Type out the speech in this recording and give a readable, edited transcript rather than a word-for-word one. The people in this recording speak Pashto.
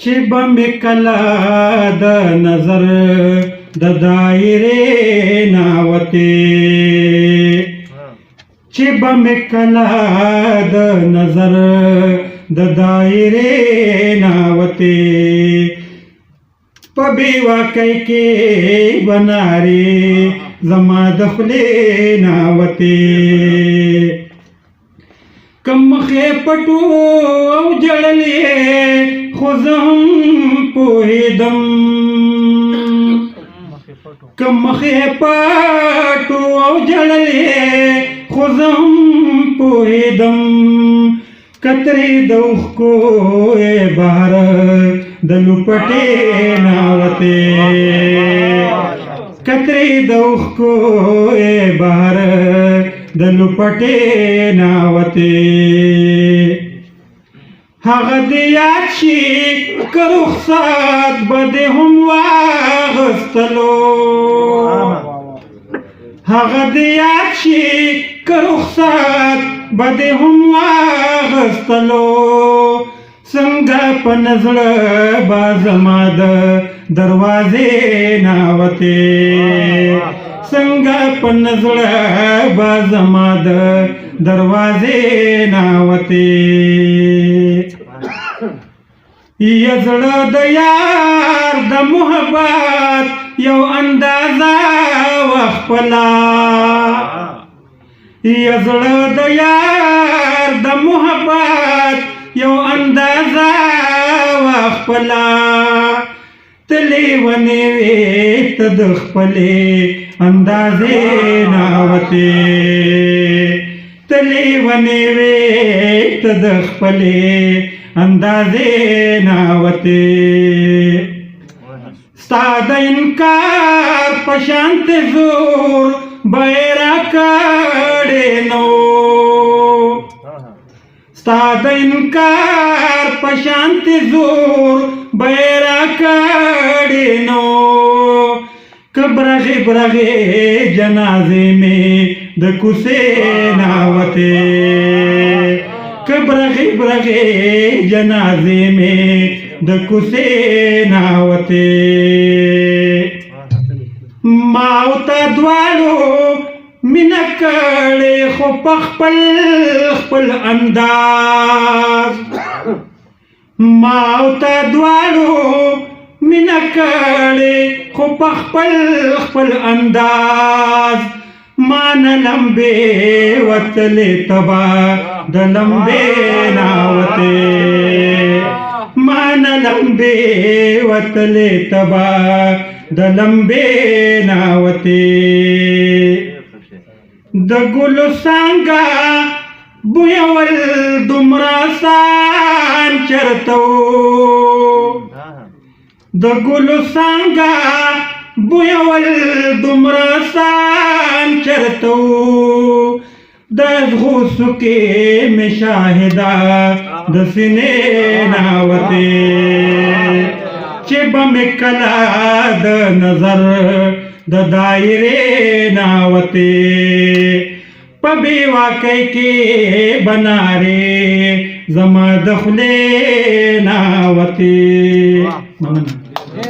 چې به مې کله د نظر د دایرې نه وتې چې به مې کله د نظر د دایرې نه وتې په بې واکۍ کې به نارې زما د خولې نه وتې که مخې پټو او جړلې خو زه هم پوهېدم که مخې پټو او جړلې خو زه هم پوهېدم کترې د اوښکو بهر د لوپټې نه وتې کترې د اوښکو بهر د لوپټې نه وتې هغه دې یاد شي که رخصت به دې هم واخیستلو هغه دې یاد شي که رخصت به دې هم واخیستلو څنګه په نزړه به زما د دروازې نه وتې څنګه په نزړه به زما د دروازې نه وتې یا زړه د یار د محبت یو اندازه وخپله یا زړه د یار د محبت یو اندازه وخپله ته لیونې وې ته د خپلې اندازې نه وتې ته لیونې وې ته د خپلې اندازې نه وتې ستا د انکار په شانتې زور به یې راکړې نو ستا د انکار په شانتې زور به یې راکړې نو که برغې برغې جنازې مې د کوڅې نه وتې که برغې برغې جنازې مې د کوڅې نه وتې ما او تا دواړو مینه کړې خو په خپل خپل انداز ما او تا دواړو مینه کړې خو په خپل خپل انداز ما نه لمبې وتلې تبا د لمبې نه وتې ما نه لمبې وتلې تبا د لمبې نه وتې د ګلو څانګه بویول دومره آسان چېرته و د ګلو څانګه بویول دومره آسان چېرته و د زغوڅو کې مې شاهده د سینې نه وتې چې به مې کله د نظر د دایرې نه وتې په بې واکۍ کې به نارې زما د خولې نه وتې